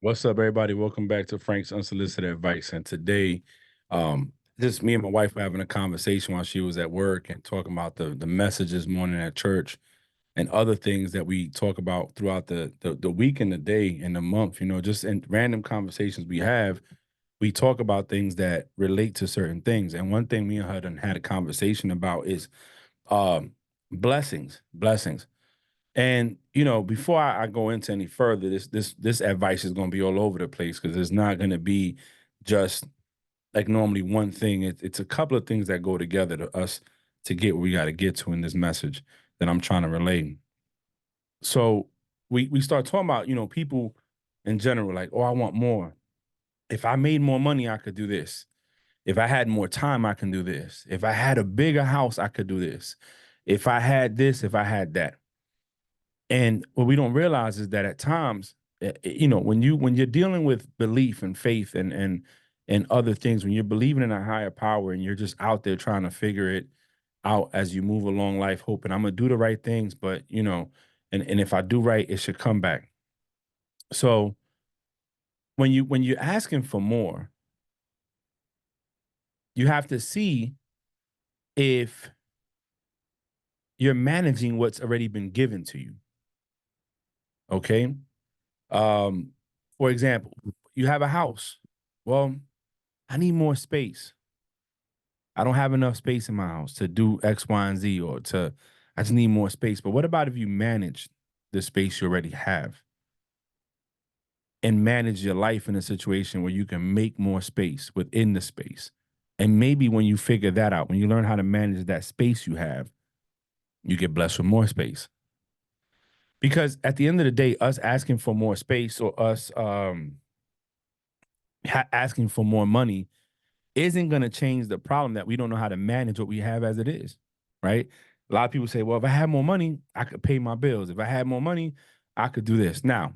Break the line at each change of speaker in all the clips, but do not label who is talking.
What's up, everybody? Welcome back to Frank's Unsolicited Advice. And today, just me and my wife were having a conversation while she was at work and talking about the message this morning at church and other things that we talk about throughout the week and the day and the month. Just in random conversations we have, we talk about things that relate to certain things. And one thing me and her done had a conversation about is um, blessings. And before I go into any further, this advice is going to be all over the place because it's not going to be just like normally one thing. It's a couple of things that go together to us to get where we got to get to in this message that I'm trying to relay. So we start talking about people in general, like, oh, I want more. If I made more money, I could do this. If I had more time, I can do this. If I had a bigger house, I could do this. If I had this, if I had that. And what we don't realize is that at times, when you're dealing with belief and faith and other things, when you're believing in a higher power and you're just out there trying to figure it out as you move along life, hoping I'm gonna do the right things, but and if I do right, it should come back. So when you're asking for more, you have to see if you're managing what's already been given to you. Okay. Um, for example, you have a house. Well, I need more space. I don't have enough space in my house to do X, Y, and Z, I just need more space. But what about if you manage the space you already have and manage your life in a situation where you can make more space within the space? And maybe when you figure that out, when you learn how to manage that space you have, you get blessed with more space. Because at the end of the day, us asking for more space or us asking for more money isn't going to change the problem that we don't know how to manage what we have as it is, right? A lot of people say, well, if I had more money, I could pay my bills. If I had more money, I could do this. Now,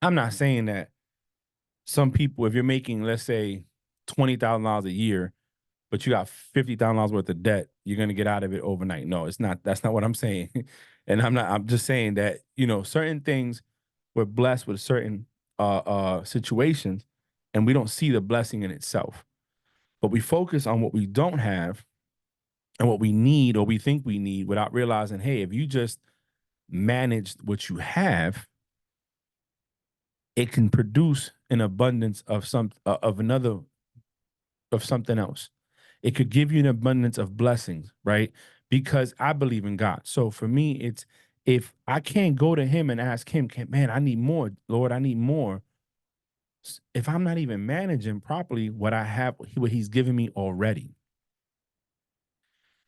I'm not saying that some people, if you're making, let's say, $20,000 a year, but you got $50,000 worth of debt, you're going to get out of it overnight. No, it's not. That's not what I'm saying. And I'm just saying that, certain things we're blessed with certain situations and we don't see the blessing in itself. But we focus on what we don't have and what we need or we think we need without realizing, hey, if you just manage what you have, it can produce an abundance of something else. It could give you an abundance of blessings, right? Because I believe in God. So for me, it's if I can't go to him and ask him, man, I need more, Lord, I need more. If I'm not even managing properly what I have, what he's given me already.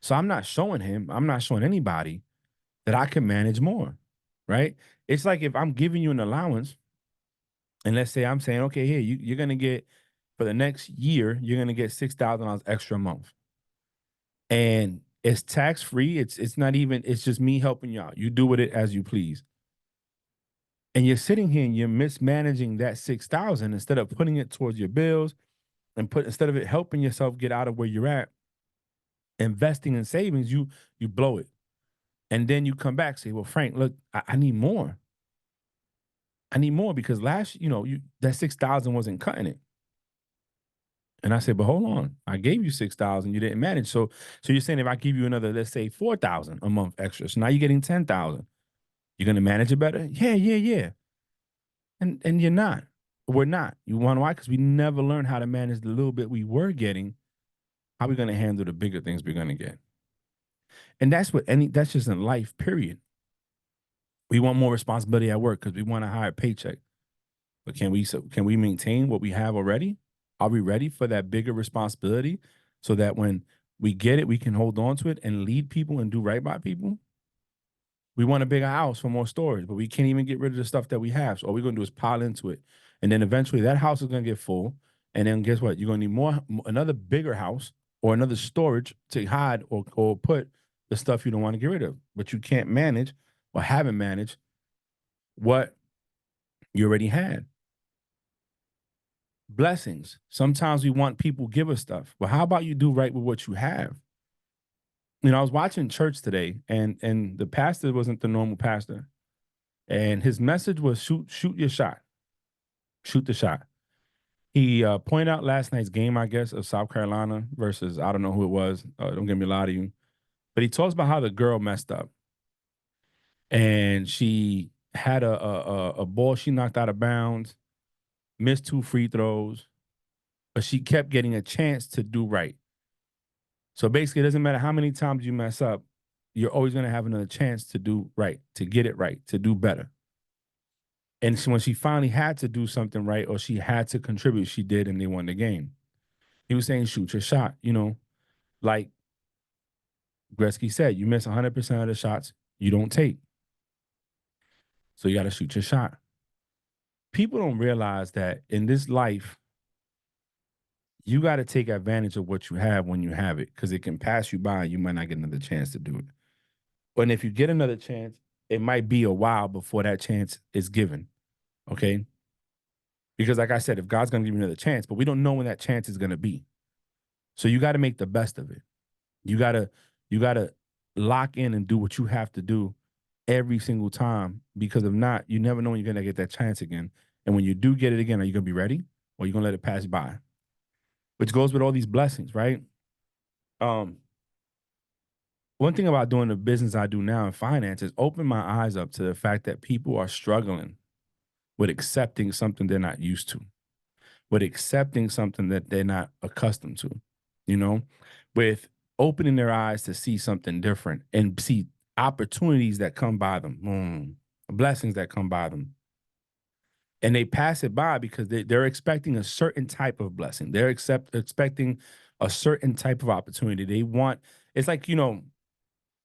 So I'm not showing him, I'm not showing anybody that I can manage more, right? It's like if I'm giving you an allowance, and let's say I'm saying, okay, here, you're going to get for the next year, you're going to get $6,000 extra a month. And it's tax free. It's not even, it's just me helping you out. You do with it as you please. And you're sitting here and you're mismanaging that 6,000 instead of putting it towards your bills and instead of it helping yourself get out of where you're at, investing in savings, you blow it. And then you come back, say, well, Frank, look, I need more. I need more because that 6,000 wasn't cutting it. And I said, but hold on, I gave you 6,000, you didn't manage. So you're saying if I give you another, let's say 4,000 a month extra, so now you're getting 10,000. You're gonna manage it better? Yeah, yeah, yeah. And you're not. We're not. You want why? Because we never learned how to manage the little bit we were getting. How are we gonna handle the bigger things we're gonna get? And that's just in life, period. We want more responsibility at work because we want a higher paycheck. But can we maintain what we have already? Are we ready for that bigger responsibility so that when we get it, we can hold on to it and lead people and do right by people? We want a bigger house for more storage, but we can't even get rid of the stuff that we have. So all we're gonna do is pile into it. And then eventually that house is gonna get full. And then guess what? You're gonna need another bigger house or another storage to hide or put the stuff you don't want to get rid of. But you can't manage or haven't managed what you already had. Blessings. Sometimes we want people give us stuff. But how about you do right with what you have? I was watching church today and the pastor wasn't the normal pastor. And his message was shoot your shot. Shoot the shot. He pointed out last night's game, I guess, of South Carolina versus I don't know who it was. Don't get me a lie to you, but he talks about how the girl messed up and she had a ball she knocked out of bounds, missed 2 free throws, but she kept getting a chance to do right. So basically, it doesn't matter how many times you mess up, you're always going to have another chance to do right, to get it right, to do better. And so when she finally had to do something right or she had to contribute, she did, and they won the game. He was saying, shoot your shot, like Gretzky said, you miss 100% of the shots you don't take. So you got to shoot your shot. People don't realize that in this life, you got to take advantage of what you have when you have it because it can pass you by and you might not get another chance to do it. And if you get another chance, it might be a while before that chance is given. Okay. Because like I said, if God's going to give you another chance, but we don't know when that chance is going to be. So you got to make the best of it. You got to lock in and do what you have to do every single time because if not, you never know when you're going to get that chance again. And when you do get it again, are you going to be ready or are you going to let it pass by? Which goes with all these blessings, right? One thing about doing the business I do now in finance is open my eyes up to the fact that people are struggling with accepting something they're not used to, with accepting something that they're not accustomed to, with opening their eyes to see something different and see opportunities that come by them, blessings that come by them. And they pass it by because they're expecting a certain type of blessing. They're expecting a certain type of opportunity. They want, it's like,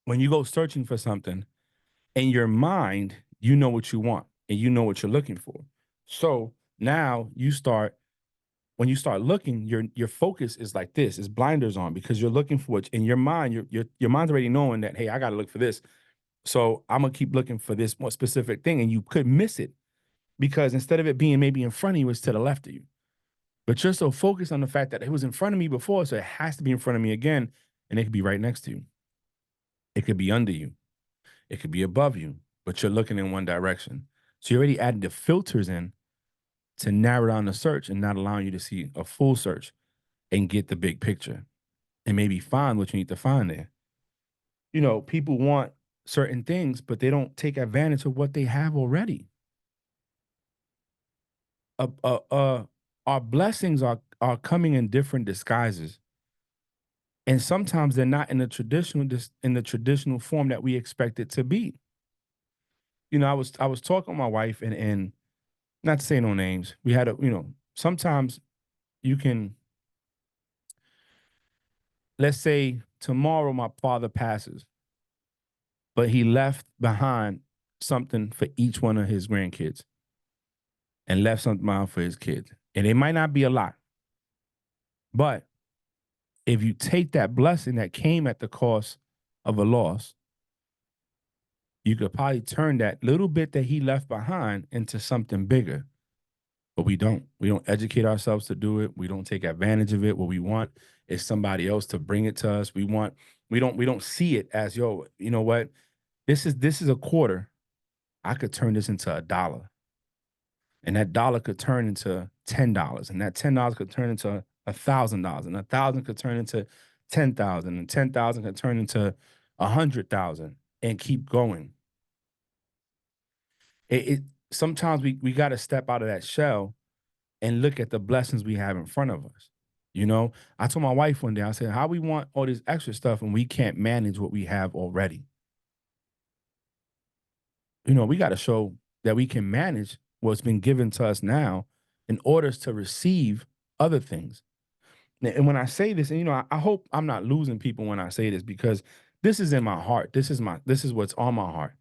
when you go searching for something, in your mind, you know what you want and you know what you're looking for. So now when you start looking, your focus is like this, is blinders on because you're looking for it in your mind. Your mind's already knowing that, hey, I got to look for this. So I'm gonna keep looking for this more specific thing, and you could miss it because instead of it being maybe in front of you, it's to the left of you. But you're so focused on the fact that it was in front of me before, so it has to be in front of me again, and it could be right next to you. It could be under you. It could be above you, but you're looking in one direction. So you already added the filters in to narrow down the search and not allowing you to see a full search and get the big picture and maybe find what you need to find there. People want certain things, but they don't take advantage of what they have already. Our blessings are coming in different disguises. And sometimes they're not in the traditional form that we expect it to be. I was talking to my wife and not to say no names. We had sometimes you can, let's say tomorrow my father passes, but he left behind something for each one of his grandkids and left something behind for his kids. And it might not be a lot, but if you take that blessing that came at the cost of a loss, you could probably turn that little bit that he left behind into something bigger. But we don't. We don't educate ourselves to do it. We don't take advantage of it. What we want is somebody else to bring it to us. We don't see it as, yo, you know what? This is a quarter. I could turn this into $1. And that dollar could turn into $10. And that $10 could turn into $1,000. And 1,000 could turn into 10,000. And 10,000 could turn into 100,000 and keep going. Sometimes we got to step out of that shell and look at the blessings we have in front of us. I told my wife one day, I said, how we want all this extra stuff and we can't manage what we have already. We got to show that we can manage what's been given to us now in order to receive other things. And when I say this, and I hope I'm not losing people when I say this because this is in my heart. This is what's on my heart.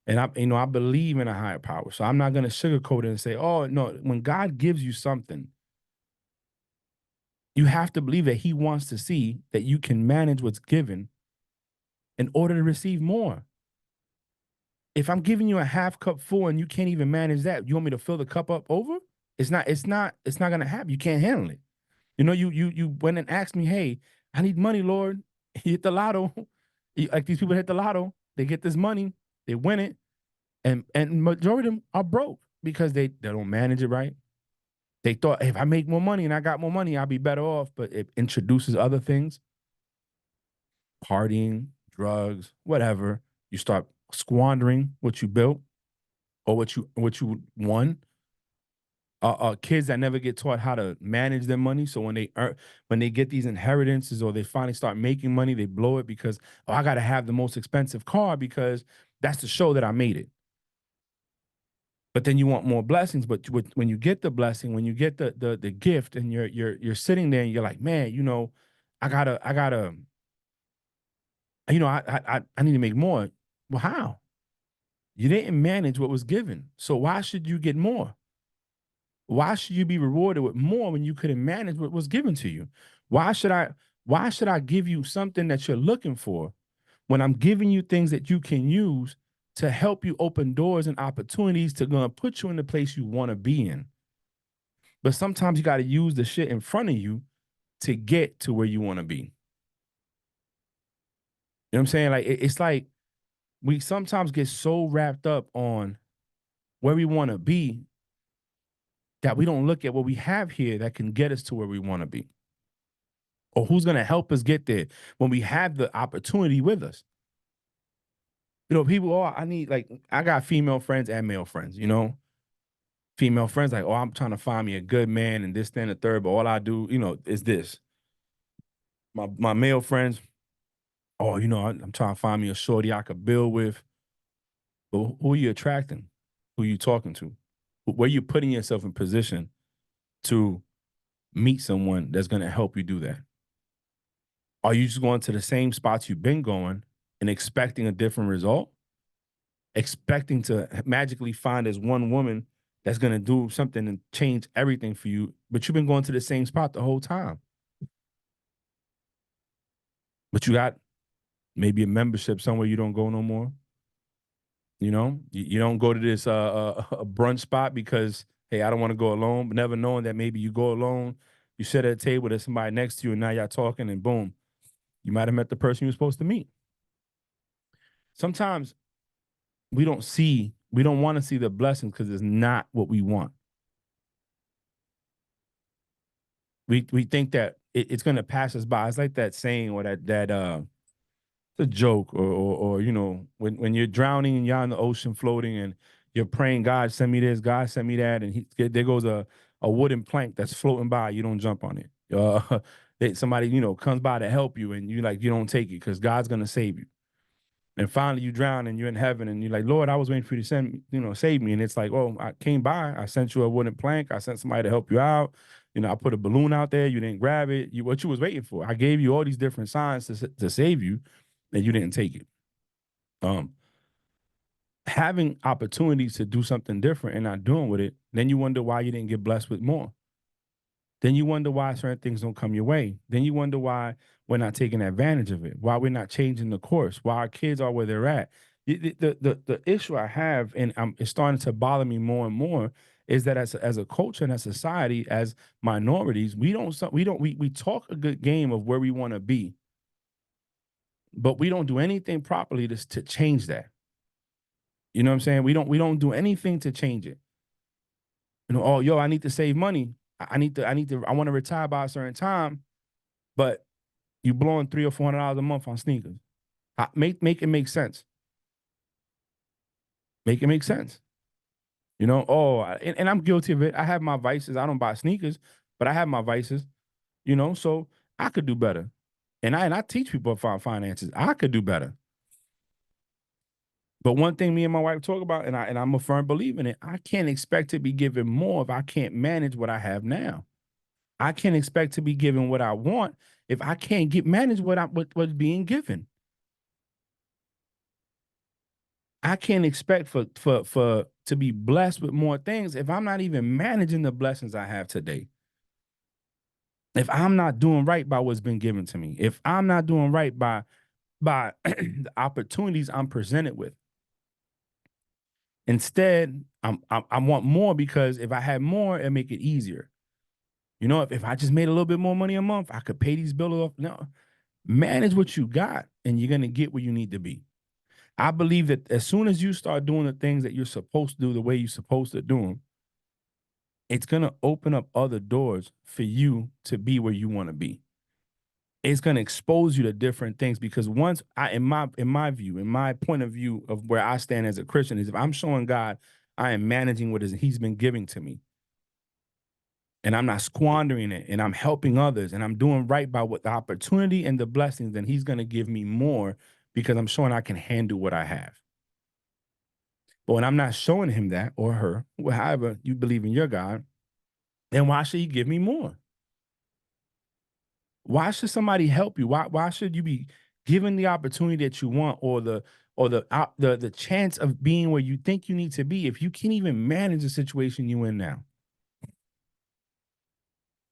And I believe in a higher power. So I'm not going to sugarcoat it and say, oh, no, when God gives you something, you have to believe that he wants to see that you can manage what's given in order to receive more. If I'm giving you a half cup full and you can't even manage that, you want me to fill the cup up over? It's not going to happen. You can't handle it. You went and asked me, hey, I need money, Lord. You hit the lotto. Like these people hit the lotto. They get this money. They win it. And majority of them are broke because they don't manage it right. They thought if I make more money and I got more money, I'll be better off. But it introduces other things, partying, drugs, whatever. You start squandering what you built or what you won. Kids that never get taught how to manage their money. So when they get these inheritances or they finally start making money, they blow it because, oh, I got to have the most expensive car because that's to show that I made it. But then you want more blessings. But when you get the blessing, when you get the gift, and you're sitting there and you're like, man, I gotta, I need to make more. Well, how? You didn't manage what was given. So why should you get more? Why should you be rewarded with more when you couldn't manage what was given to you? Why should I why should I give you something that you're looking for when I'm giving you things that you can use to help you open doors and opportunities to gonna put you in the place you want to be in? But sometimes you got to use the shit in front of you to get to where you want to be. You know what I'm saying? Like it's like we sometimes get so wrapped up on where we want to be that we don't look at what we have here that can get us to where we want to be, or who's going to help us get there when we have the opportunity with us. People, oh, I got female friends and male friends, female friends like, oh, I'm trying to find me a good man and this, then, the third, but all I do, is this. My male friends, oh, I'm trying to find me a shorty I could build with. But who are you attracting? Who are you talking to? Where you putting yourself in position to meet someone that's going to help you do that? Are you just going to the same spots you've been going and expecting a different result? Expecting to magically find as one woman that's going to do something and change everything for you, but you've been going to the same spot the whole time. But you got maybe a membership somewhere you don't go no more. You don't go to this a brunch spot because, hey, I don't want to go alone, but never knowing that maybe you go alone, you sit at a table, there's somebody next to you, and now y'all talking, and boom, you might have met the person you were supposed to meet. Sometimes we don't want to see the blessings because it's not what we want. We think that it's gonna pass us by. It's like that saying, or that it's a joke, or when you're drowning and you're in the ocean floating and you're praying, God send me this, God send me that, and there goes a wooden plank that's floating by. You don't jump on it. Somebody comes by to help you, and you don't take it because God's gonna save you. And finally, you drown and you're in heaven, and you're like, Lord, I was waiting for you to save me. And it's like, oh, I came by, I sent you a wooden plank, I sent somebody to help you out. I put a balloon out there, you didn't grab it. What you was waiting for? I gave you all these different signs to save you, and you didn't take it. Having opportunities to do something different and not doing with it, then you wonder why you didn't get blessed with more. Then you wonder why certain things don't come your way. Then you wonder why we're not taking advantage of it, why we're not changing the course, why our kids are where they're at. The issue I have, and it's starting to bother me more and more, is that as a culture and as a society, as minorities, we talk a good game of where we want to be, but we don't do anything properly to change that. You know what I'm saying? We don't do anything to change it. Oh, yo, I need to save money. I want to retire by a certain time, but you blowing $300 or $400 a month on sneakers. Make it make sense. Make it make sense. And I'm guilty of it. I have my vices. I don't buy sneakers, but I have my vices. So I could do better. And I teach people about finances. I could do better. But one thing me and my wife talk about, and I'm a firm believer in it, I can't expect to be given more if I can't manage what I have now. I can't expect to be given what I want if I can't manage what's being given. I can't expect for to be blessed with more things if I'm not even managing the blessings I have today. If I'm not doing right by what's been given to me, if I'm not doing right by the opportunities I'm presented with. Instead, I want more because if I had more, it'd make it easier. If I just made a little bit more money a month, I could pay these bills off. No, manage what you got, and you're gonna get where you need to be. I believe that as soon as you start doing the things that you're supposed to do the way you're supposed to do them, it's going to open up other doors for you to be where you want to be. It's going to expose you to different things because once in my view, in my point of view of where I stand as a Christian is if I'm showing God I am managing what he's been giving to me and I'm not squandering it and I'm helping others and I'm doing right by what the opportunity and the blessings, then he's going to give me more because I'm showing I can handle what I have. But when I'm not showing him that or her, however you believe in your God, then why should he give me more? Why should somebody help you? Why should you be given the opportunity that you want or the chance of being where you think you need to be if you can't even manage the situation you in now?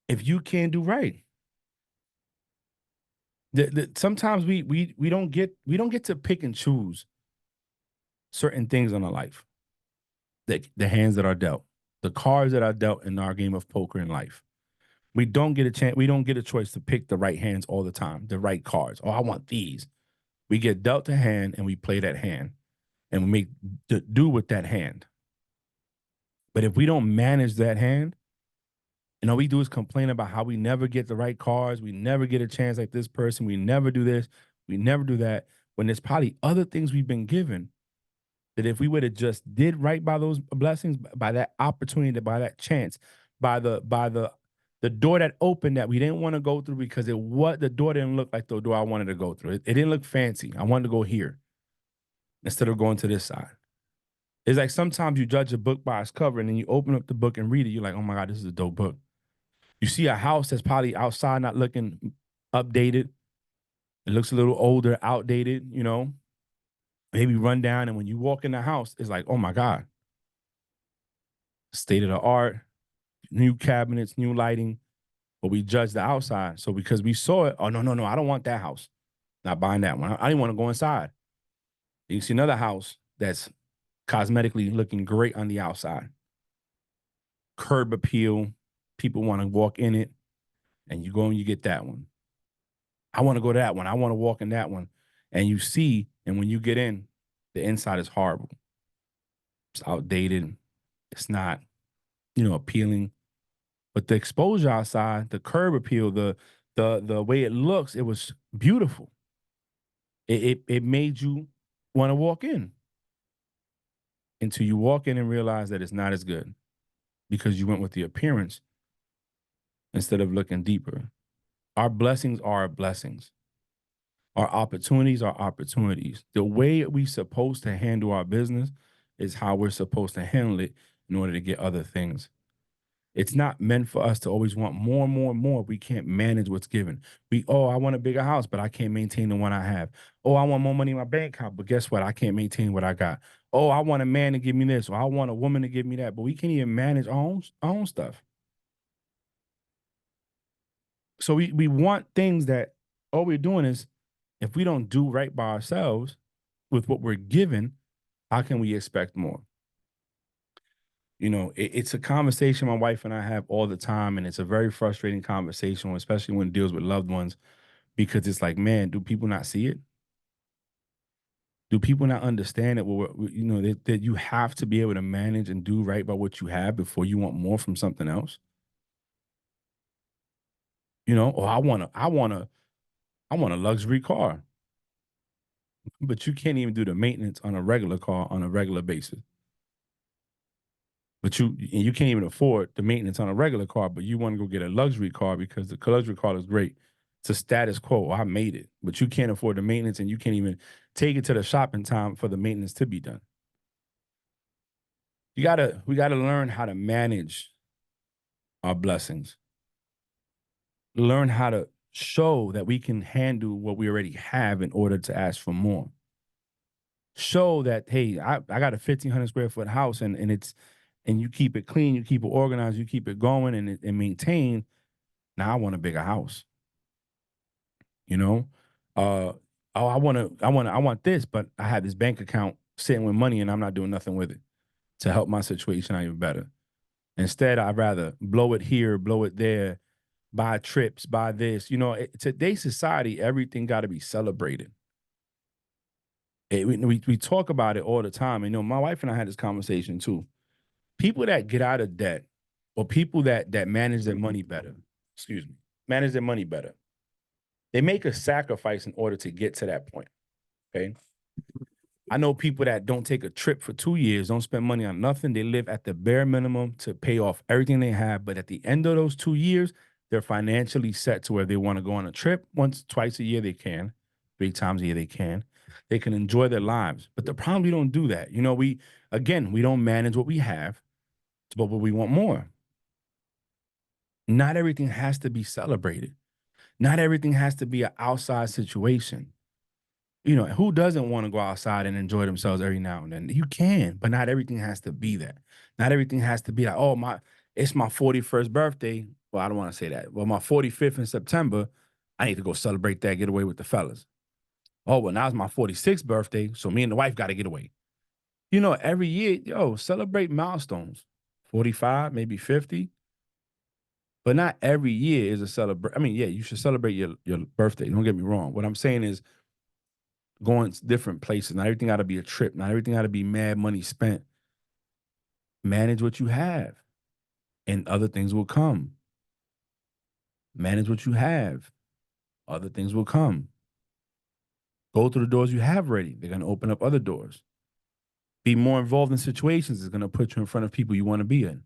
If you can't do right. Sometimes we don't get to pick and choose certain things in our life. The hands that are dealt, the cards that are dealt in our game of poker in life. We don't get a chance, we don't get a choice to pick the right hands all the time, the right cards. Oh, I want these. We get dealt a hand and we play that hand and we make do with that hand. But if we don't manage that hand, and all we do is complain about how we never get the right cards, we never get a chance like this person, we never do this, we never do that. When there's probably other things we've been given that if we would have just did right by those blessings, by that opportunity, by that chance, by the door that opened that we didn't want to go through because the door didn't look like the door I wanted to go through. It didn't look fancy. I wanted to go here instead of going to this side. It's like sometimes you judge a book by its cover and then you open up the book and read it. You're like, oh my God, this is a dope book. You see a house that's probably outside, not looking updated. It looks a little older, outdated, maybe run down. And when you walk in the house, it's like, oh my God, state of the art, new cabinets, new lighting. But we judge the outside. So because we saw it, oh, no, no, no, I don't want that house. Not buying that one. I didn't want to go inside. You can see another house that's cosmetically looking great on the outside. Curb appeal. People want to walk in it. And you go and you get that one. I want to go to that one. I want to walk in that one. And you see, and when you get in, the inside is horrible. It's outdated. It's not, appealing. But the exposure outside, the curb appeal, the way it looks, it was beautiful. It made you want to walk in until you walk in and realize that it's not as good because you went with the appearance instead of looking deeper. Our blessings are blessings. Our opportunities are opportunities. The way we're supposed to handle our business is how we're supposed to handle it in order to get other things. It's not meant for us to always want more and more and more. We can't manage what's given. I want a bigger house, but I can't maintain the one I have. Oh, I want more money in my bank account, but guess what? I can't maintain what I got. Oh, I want a man to give me this, or I want a woman to give me that, but we can't even manage our own stuff. So we want things that all we're doing is if we don't do right by ourselves with what we're given, how can we expect more? It's a conversation my wife and I have all the time, and it's a very frustrating conversation, especially when it deals with loved ones, because it's like, man, do people not see it? Do people not understand that? That you have to be able to manage and do right by what you have before you want more from something else. Or I want a luxury car, but you can't even do the maintenance on a regular car on a regular basis. But you can't even afford the maintenance on a regular car, but you want to go get a luxury car because the luxury car is great. It's a status quo. I made it, but you can't afford the maintenance and you can't even take it to the shop in time for the maintenance to be done. We gotta learn how to manage our blessings. Learn how to show that we can handle what we already have in order to ask for more. Show that, hey, I got a 1,500 square foot house and you keep it clean, you keep it organized, you keep it going and maintained. Now I want a bigger house. You know, uh, oh, I want this, but I have this bank account sitting with money and I'm not doing nothing with it to help my situation out even better. Instead, I'd rather blow it here, blow it there, buy trips, buy this. Today's society, everything got to be celebrated. We talk about it all the time. My wife and I had this conversation too. People that get out of debt or people that manage their money better, excuse me, manage their money better, they make a sacrifice in order to get to that point. Okay. I know people that don't take a trip for 2 years, don't spend money on nothing. They live at the bare minimum to pay off everything they have. But at the end of those 2 years, they're financially set to where they want to go on a trip once, twice a year, they can, 3 times a year, they can. They can enjoy their lives. But the problem, we don't do that. We don't manage what we have, but we want more. Not everything has to be celebrated. Not everything has to be an outside situation. Who doesn't want to go outside and enjoy themselves every now and then? You can, but not everything has to be that. Not everything has to be like, oh, it's my 41st birthday. Well, I don't want to say that. Well, my 45th in September, I need to go celebrate that, get away with the fellas. Oh, well, now it's my 46th birthday, so me and the wife got to get away. Every year, celebrate milestones. 45, maybe 50. But not every year is a celebration. I mean, yeah, you should celebrate your birthday. Don't get me wrong. What I'm saying is, going to different places. Not everything got to be a trip. Not everything got to be mad money spent. Manage what you have, and other things will come. Manage what you have, other things will come. Go through the doors you have ready. They're going to open up other doors. Be more involved in situations is going to put you in front of people you want to be in.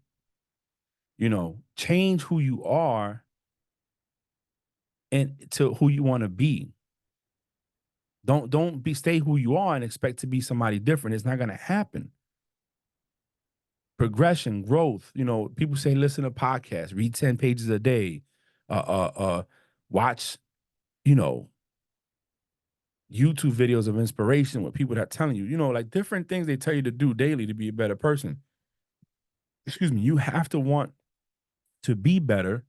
Change who you are and to who you want to be. Don't stay who you are and expect to be somebody different. It's not going to happen. Progression, growth. People say listen to podcasts, read 10 pages a day, watch, YouTube videos of inspiration with people that are telling you, like different things they tell you to do daily to be a better person. Excuse me. You have to want to be better,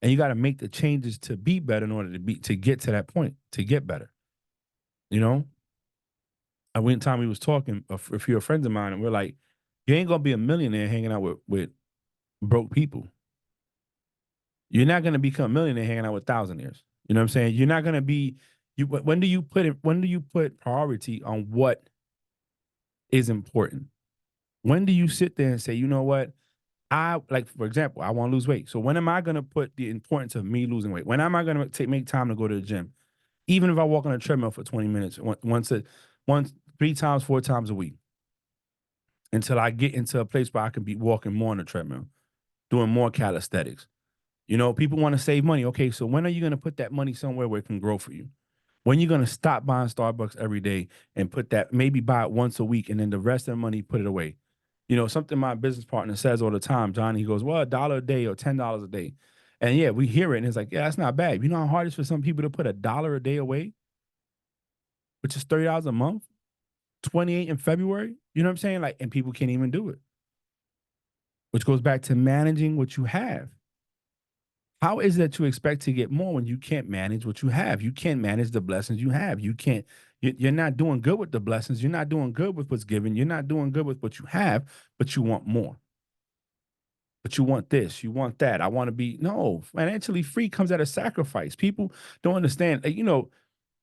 and you got to make the changes to be better in order to get to that point, to get better. I went time we was talking, a few friends of mine, and we're like, you ain't gonna be a millionaire hanging out with broke people. You're not gonna become a millionaire hanging out with thousandaires. You know what I'm saying? You're not gonna be. When do you put priority on what is important? When do you sit there and say, you know what? For example, I want to lose weight. So when am I gonna put the importance of me losing weight? When am I gonna make time to go to the gym? Even if I walk on a treadmill for 20 minutes, once, 3 times, 4 times a week, until I get into a place where I can be walking more on the treadmill, doing more calisthenics. People want to save money. Okay, so when are you going to put that money somewhere where it can grow for you? When are you going to stop buying Starbucks every day and maybe buy it once a week, and then the rest of the money put it away? Something my business partner says all the time, Johnny, he goes, well, $1 a day or $10 a day. And yeah, we hear it and it's like, yeah, that's not bad. You know how hard it is for some people to put $1 a day away, which is $30 a month, 28 in February. You know what I'm saying? Like, and people can't even do it, which goes back to managing what you have. How is that to expect to get more when you can't manage what you have? You can't manage the blessings you have. You're not doing good with the blessings. You're not doing good with what's given. You're not doing good with what you have, but you want more. But you want this, you want that. I want to be, no, financially free comes at a sacrifice. People don't understand,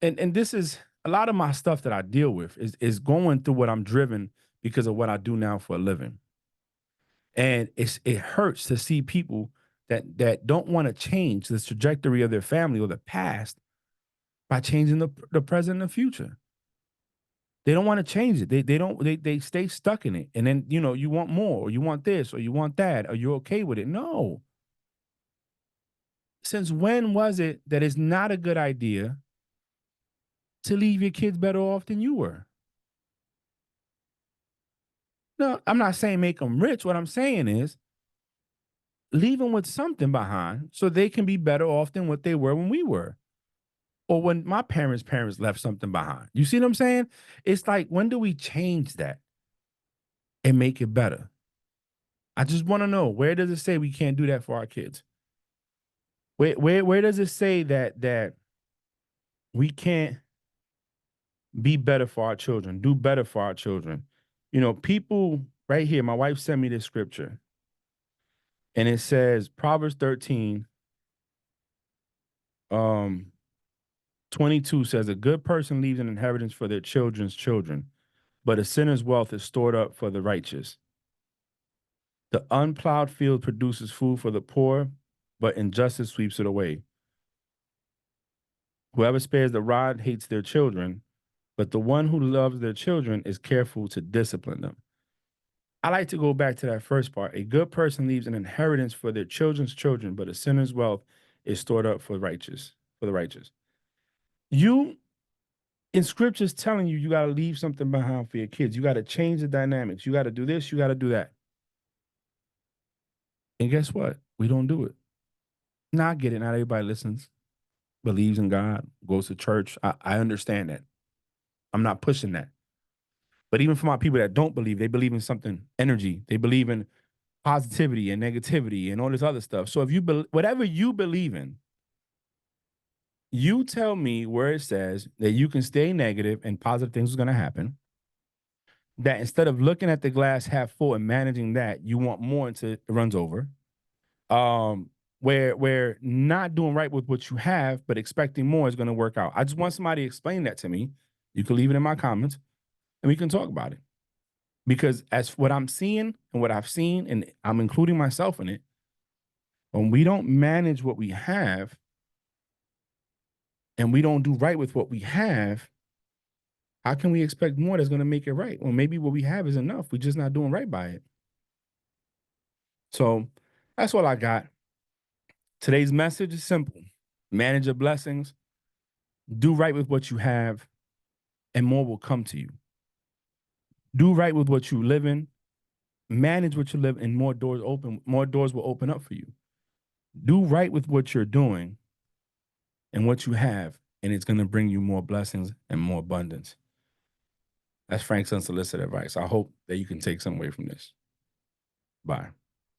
and this is a lot of my stuff that I deal with is going through what I'm driven because of what I do now for a living. And it hurts to see people that don't want to change the trajectory of their family or the past by changing the present and the future. They don't want to change it. They stay stuck in it. And then, you want more, or you want this, or you want that, or you're okay with it. No. Since when was it that it's not a good idea to leave your kids better off than you were? No, I'm not saying make them rich. What I'm saying is leave them with something behind so they can be better off than what they were when we were. Or when my parents left something behind. You see what I'm saying? It's like, when do we change that and make it better? I just want to know, where does it say we can't do that for our kids? Where does it say that we can't be better for our children, do better for our children? People right here, my wife sent me this scripture, and it says Proverbs 13, 22 says, a good person leaves an inheritance for their children's children, but a sinner's wealth is stored up for the righteous. The unplowed field produces food for the poor, but injustice sweeps it away. Whoever spares the rod hates their children, but the one who loves their children is careful to discipline them. I like to go back to that first part. A good person leaves an inheritance for their children's children, but a sinner's wealth is stored up for the righteous. You in scriptures telling you got to leave something behind for your kids. You got to change the dynamics. You got to do this, you got to do that. And guess what? We don't do it. Now I get it. Not everybody listens, believes in God, goes to church. I understand that. I'm not pushing that. But even for my people that don't believe, they believe in something, energy. They believe in positivity and negativity and all this other stuff. So if you whatever you believe in, you tell me where it says that you can stay negative and positive things are going to happen. That instead of looking at the glass half full and managing that, you want more until it runs over. Where not doing right with what you have, but expecting more is going to work out. I just want somebody to explain that to me. You can leave it in my comments and we can talk about it. Because as what I'm seeing and what I've seen, and I'm including myself in it, when we don't manage what we have and we don't do right with what we have, how can we expect more that's going to make it right? Well, maybe what we have is enough. We're just not doing right by it. So that's all I got. Today's message is simple. Manage your blessings, do right with what you have, and more will come to you. Do right with what you live in, manage what you live in, more doors will open up for you. Do right with what you're doing and what you have, and it's going to bring you more blessings and more abundance. That's Frank's unsolicited advice. I hope that you can take some away from this. Bye.